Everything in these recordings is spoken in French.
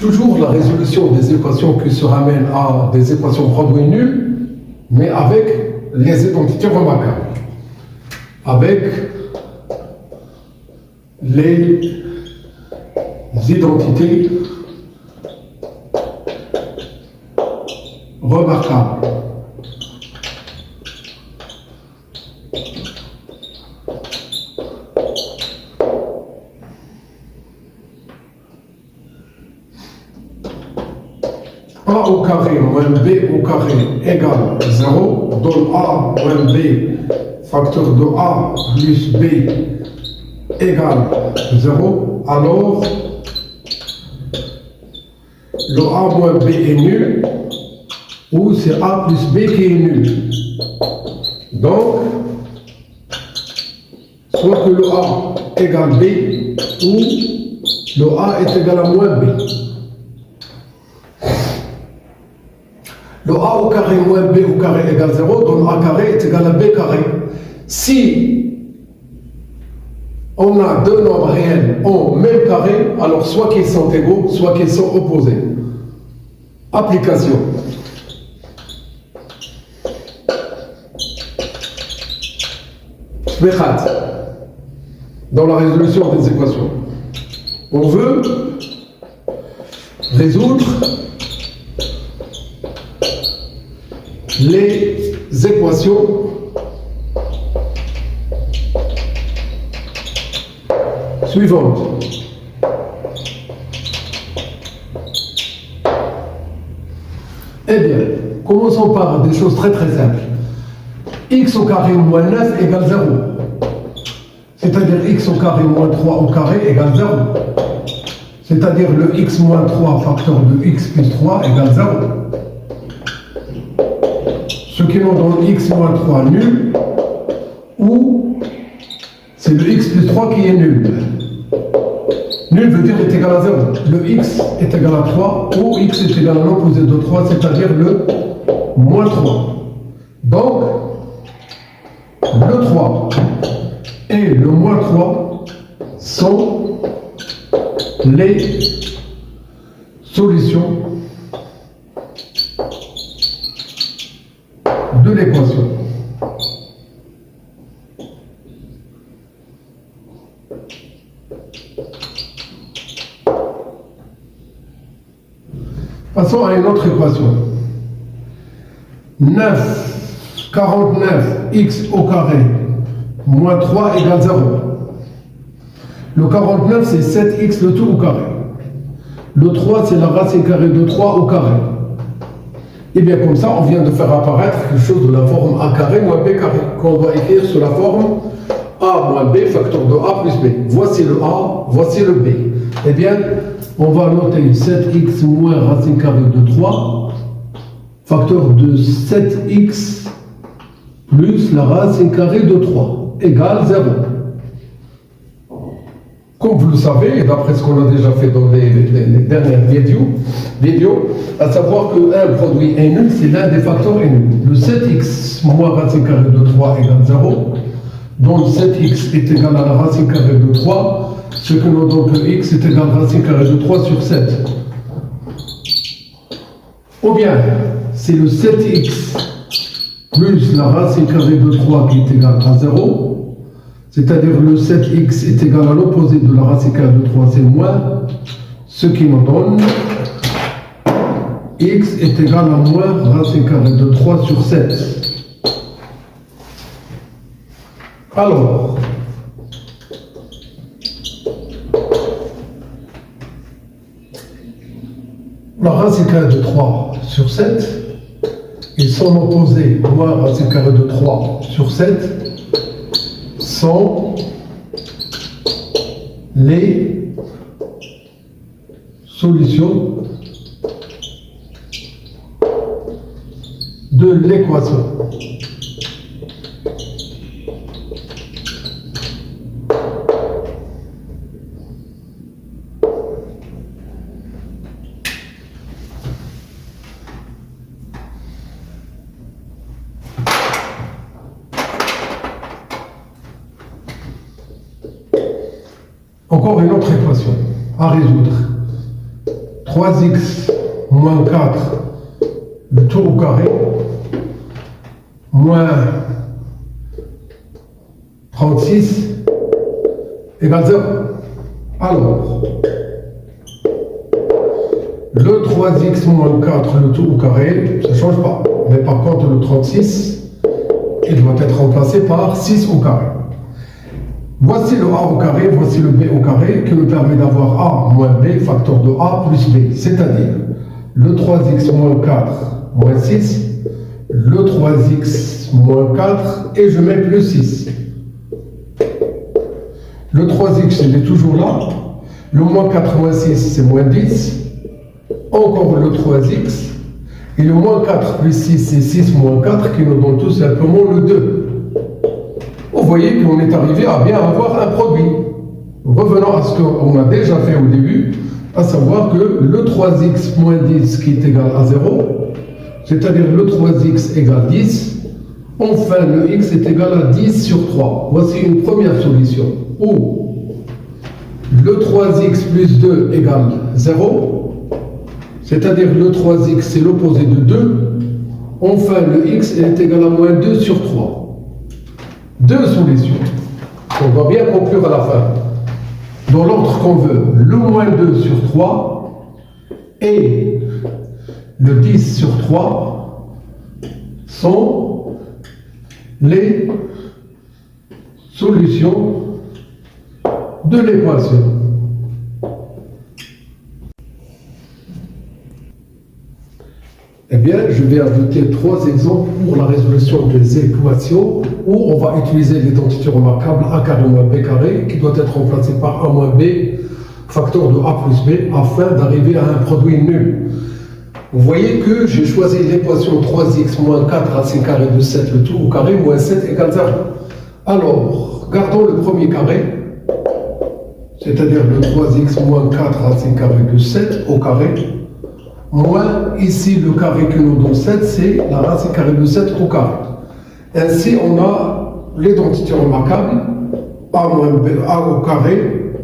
toujours la résolution des équations qui se ramènent à des équations produits nuls, mais avec les identités remarquables. Avec les identités remarquables. A au carré moins B au carré égale 0, donne A moins B facteur de A plus B égale 0, alors le A moins B est nul, ou c'est A plus B qui est nul. Donc, soit que le A égale B, ou le A est égal à moins B. Le A au carré moins B au carré égale 0, donc A carré est égal à B carré. Si on a deux nombres réels en même carré, alors soit qu'ils sont égaux, soit qu'ils sont opposés. Application. Dans la résolution des équations, on veut résoudre les équations suivantes. Eh bien, commençons par des choses très très simples. X au carré moins 9 égale 0. C'est-à-dire x au carré moins 3 au carré égale 0. C'est-à-dire le x moins 3 facteur de x plus 3 égale 0. Ce qui nous donne x moins 3 nul, ou c'est le x plus 3 qui est nul. Nul veut dire est égal à 0. Le x est égal à 3, ou x est égal à l'opposé de 3, c'est-à-dire le moins 3. Donc, le 3 et le moins 3 sont les solutions de l'équation. Passons à une autre équation. 49x au carré moins 3 égale 0. Le 49 c'est 7x le tout au carré. Le 3 c'est la racine carrée de 3 au carré. Et bien comme ça on vient de faire apparaître quelque chose de la forme a carré moins b carré, qu'on doit écrire sous la forme a moins b facteur de a plus b. Voici le a, voici le b. Eh bien on va noter 7x moins racine carrée de 3 facteur de 7x plus la racine carrée de 3 égale 0. Comme vous le savez, et d'après ce qu'on a déjà fait dans les dernières vidéos, à savoir qu'un produit est nul, c'est l'un des facteurs est nul. Le 7x moins racine carrée de 3 égale 0, donc 7x est égal à la racine carrée de 3, ce que nous donne que x est égal à la racine carrée de 3 sur 7. Ou bien, c'est le 7x plus la racine carrée de 3 qui est égale à 0, c'est-à-dire le 7x est égal à l'opposé de la racine carrée de 3, c'est moins, ce qui nous donne x est égal à moins racine carrée de 3 sur 7. Alors, la racine carrée de 3 sur 7 et son opposé, moins racine carrée de 3 sur 7, sont les solutions de l'équation. Encore une autre équation à résoudre. 3x moins 4, le tout au carré, moins 36 égale 0. Alors, le 3x moins 4, le tout au carré, ça ne change pas. Mais par contre, le 36, il doit être remplacé par 6 au carré. Voici le a au carré, voici le b au carré, qui nous permet d'avoir a moins b, facteur de a plus b. C'est-à-dire, le 3x moins 4 moins 6, le 3x moins 4, et je mets plus 6. Le 3x, il est toujours là. Le moins 4 moins 6, c'est moins 10. Encore le 3x. Et le moins 4 plus 6, c'est 6 moins 4, qui nous donne tout simplement le 2. Vous voyez qu'on est arrivé à bien avoir un produit. Revenons à ce qu'on a déjà fait au début, à savoir que le 3x moins 10 qui est égal à 0, c'est-à-dire le 3x égale 10, enfin le x est égal à 10 sur 3. Voici une première solution, où le 3x plus 2 égale 0, c'est-à-dire le 3x c'est l'opposé de 2, enfin le x est égal à moins 2 sur 3. Deux solutions. On va bien conclure à la fin. Dans l'ordre qu'on veut, le moins 2 sur 3 et le 10 sur 3 sont les solutions de l'équation. Eh bien, je vais ajouter 3 exemples pour la résolution des équations où on va utiliser l'identité remarquable a carré moins b carré qui doit être remplacé par a moins b, facteur de a plus b, afin d'arriver à un produit nul. Vous voyez que j'ai choisi l'équation 3x moins 4 racine carrée de 7, le tout au carré, moins 7 égale 0. Alors, gardons le premier carré, c'est-à-dire le 3x moins 4 racine carrée de 7 au carré, moins, ici, le carré que nous donne 7, c'est la racine carrée de 7 au carré. Ainsi, on a l'identité remarquable, a moins b, a au carré,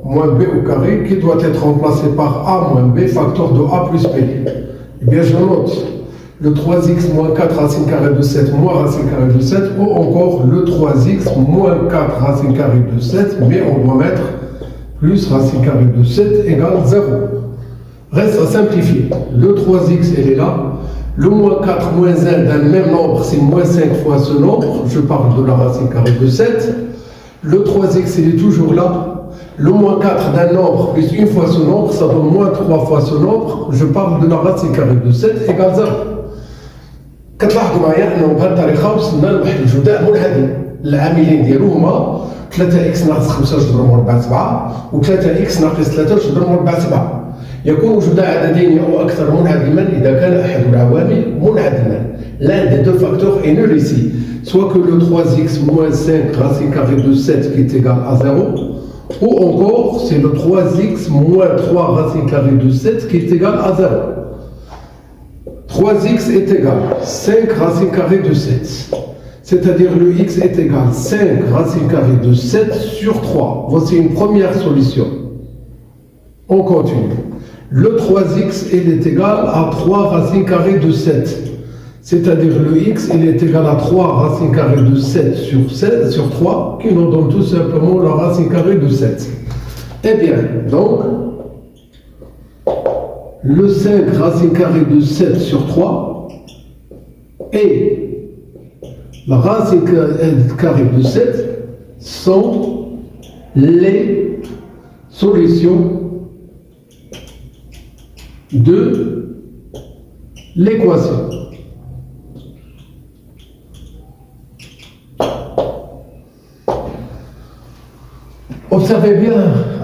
moins b au carré, qui doit être remplacé par a moins b, facteur de a plus b. Eh bien, je note le 3x moins 4 racine carrée de 7 moins racine carrée de 7, ou encore le 3x moins 4 racine carrée de 7, mais on doit mettre plus racine carrée de 7 égale 0. Reste à simplifier. Le 3x, elle est là. Le moins 4 moins 1 d'un même nombre, c'est moins 5 fois ce nombre. Je parle de la racine carrée de 7. Le 3x, il est toujours là. Le moins 4 d'un nombre plus une fois ce nombre, ça donne moins 3 fois ce nombre. Je parle de la racine carrée de 7 égale 0. كتلاحظوا معايا انه بهذه الطريقه وصلنا لواحد الجداء منحدر. العاملين ديالو هما 3x ناقص 5 جذر مربع 7 و 3x ناقص 3 جذر مربع 7. يكون جداء عددين أو أكثر منعدما إذا كان أحد العوامل منعدما. L'un des deux facteurs est nul ici. Soit que le 3x moins 5 racine carrée de 7 qui est égal à 0, ou encore c'est le 3x moins 3 racine carrée de 7 qui est égal à 0. 3x est égal à 5 racine carrée de 7. C'est-à-dire le x est égal à 5 racine carrée de 7 sur 3. Voici une première solution. On continue. Le 3x il est égal à 3 racine carrée de 7. C'est-à-dire le x il est égal à 3 racine carrée de 7 sur 3 qui nous donne tout simplement la racine carrée de 7. Eh bien, donc, le 5 racine carrée de 7 sur 3 et la racine carrée de 7 sont les solutions de l'équation. Observez bien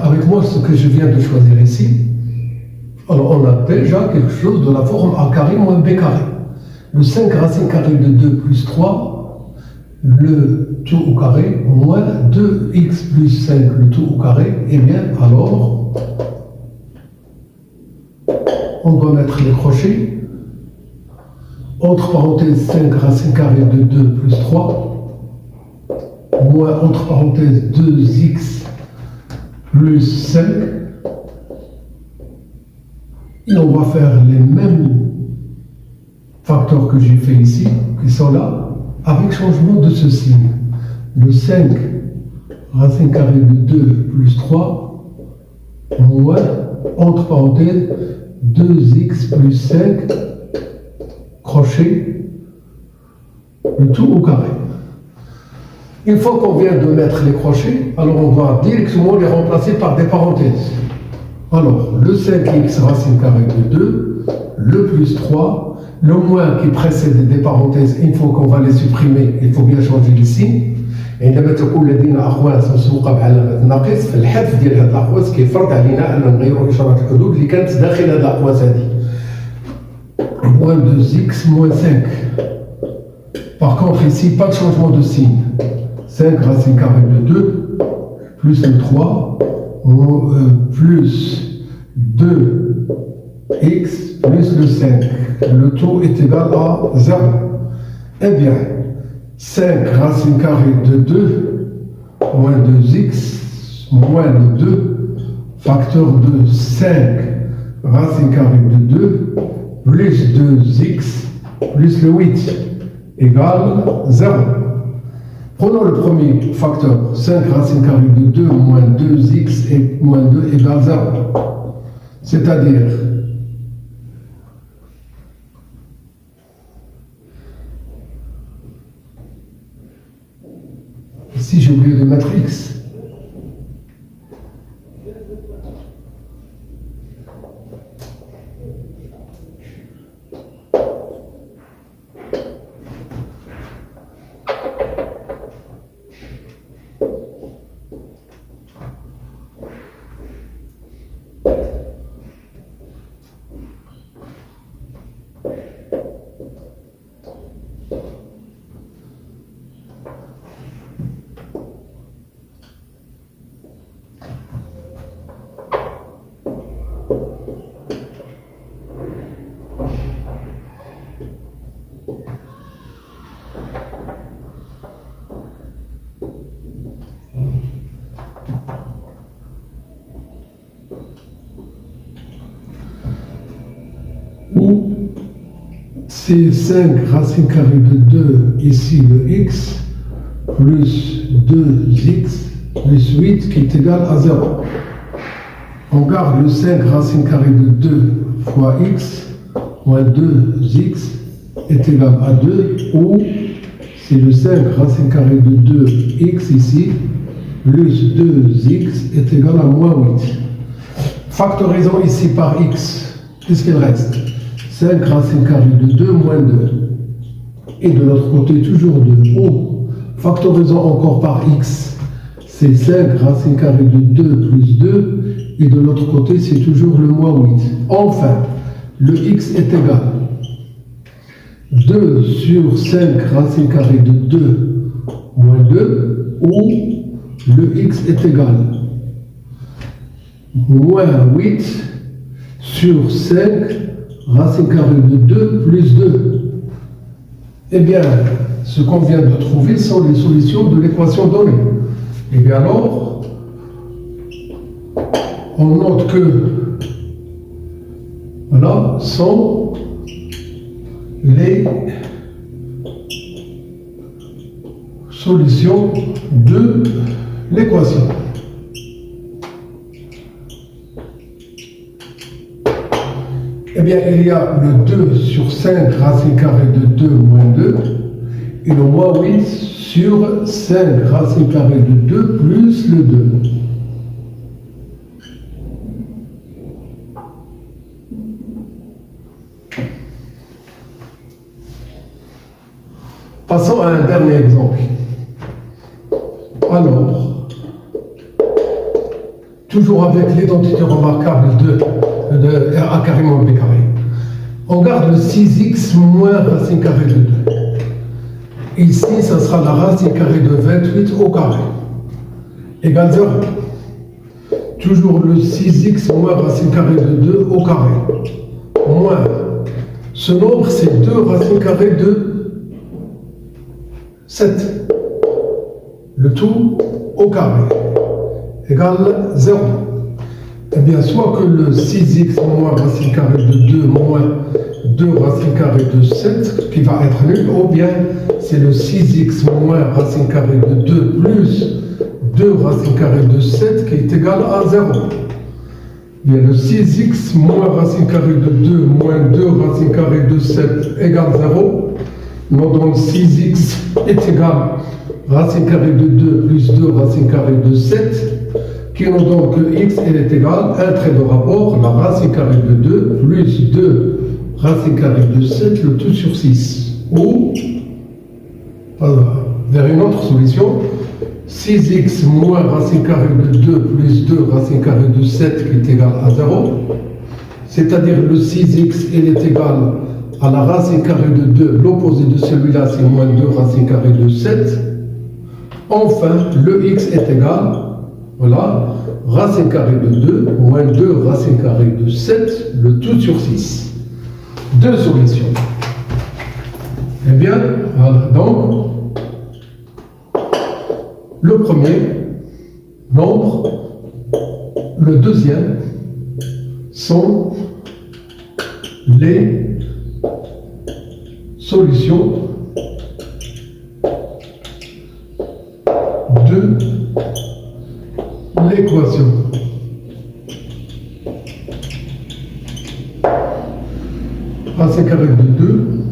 avec moi ce que je viens de choisir ici. Alors on a déjà quelque chose de la forme a carré moins b carré. Le 5 racine carrée de 2 plus 3, le tout au carré, moins 2x plus 5, le tout au carré. Eh bien alors, on doit mettre les crochets. Entre parenthèses 5 racine carrée de 2 plus 3, moins entre parenthèses 2x plus 5, Et on va faire les mêmes facteurs que j'ai fait ici, qui sont là, avec changement de ce signe. Le 5 racine carrée de 2 plus 3, moins, entre parenthèses, 2x plus 5, crochet, le tout au carré. Une fois qu'on vient de mettre les crochets, alors on va directement les remplacer par des parenthèses. Alors, le 5x racine carrée de 2, le plus 3, le moins qui précède des parenthèses, une fois qu'on va les supprimer, il faut bien changer les signes. عندما تكون لدينا أقواس مسبوقة بعلامة ناقص فالحذف ديال هذه الأقواس كيفرض علينا أن نغيروا إشارة الحدود اللي كانت داخل هذه الأقواس هذه. Moins 2x moins 5. Par contre, ici, pas de changement de signe. 5 racine carrée de 2, plus le 3, plus 2x plus le 5. Le tout est égal à 0. Eh bien, 5 racine carrée de 2, moins 2x, moins le 2, facteur de 5 racine carrée de 2, plus 2x, plus le 8, égale 0. Prenons le premier facteur, 5 racine carrée de 2 moins 2x et moins 2 égale 0. C'est-à-dire, ici j'ai oublié de mettre x. C'est 5 racine carrée de 2, ici le x, plus 2x, plus 8 qui est égal à 0. On garde le 5 racine carrée de 2 fois x, moins 2x est égal à 2, ou c'est le 5 racine carrée de 2x ici, plus 2x est égal à moins 8. Factorisons ici par x, qu'est-ce qu'il reste? 5 racine carrée de 2 moins 2. Et de l'autre côté, toujours 2. Ou, factorisons encore par x. C'est 5 racine carrée de 2 plus 2. Et de l'autre côté, c'est toujours le moins 8. Enfin, le x est égal. 2 sur 5 racine carrée de 2 moins 2. Ou, le x est égal. Moins 8 sur 5 racine carrée de 2 plus 2. Eh bien, ce qu'on vient de trouver sont les solutions de l'équation donnée. Eh bien alors, on note que, voilà, sont les solutions de l'équation. Eh bien, il y a le 2 sur 5 racine carrée de 2 moins 2 et le moins 8 sur 5 racine carrée de 2 plus le 2. Passons à un dernier exemple. Alors, toujours avec l'identité remarquable de A carré moins B carré. On garde le 6x moins racine carrée de 2. Ici, ça sera la racine carrée de 28 au carré. Égale 0. Toujours le 6x moins racine carrée de 2 au carré. Moins. Ce nombre, c'est 2 racines carrées de 7. Le tout au carré. Égale 0. Eh bien, soit que le 6x moins racine carrée de 2 moins 2 racine carrée de 7 qui va être nul, ou bien c'est le 6x moins racine carrée de 2 plus 2 racine carrée de 7 qui est égal à 0. Il y a le 6x moins racine carrée de 2 moins 2 racine carrée de 7 égale 0. Nous donc 6x est égal à racine carrée de 2 plus 2 racine carrée de 7 qui nous donne que x est égal à un trait de rapport, la racine carrée de 2 plus 2 racine carrée de 7, le tout sur 6. Ou, vers une autre solution, 6x moins racine carrée de 2 plus 2 racine carrée de 7 qui est égal à 0. C'est-à-dire le 6x il est égal à la racine carrée de 2, l'opposé de celui-là c'est moins 2 racine carrée de 7. Enfin, le x est égal, voilà, racine carrée de 2 moins 2 racine carrée de 7, le tout sur 6. Deux solutions. Eh bien, voilà, donc, le premier nombre, le deuxième sont les solutions de l'équation. Racine carrée de 2,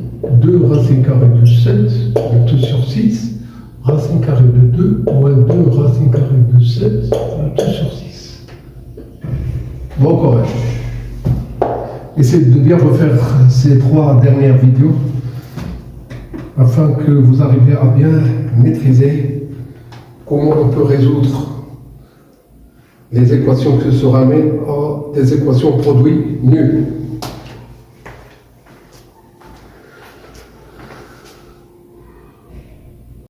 2 racine carrée de 7, le tout sur 6, racine carrée de 2, moins 2 racine carrée de 7, le tout sur 6. Bon courage. Essayez de bien refaire ces 3 dernières vidéos afin que vous arriviez à bien maîtriser comment on peut résoudre les équations que se ramènent à des équations produits nuls.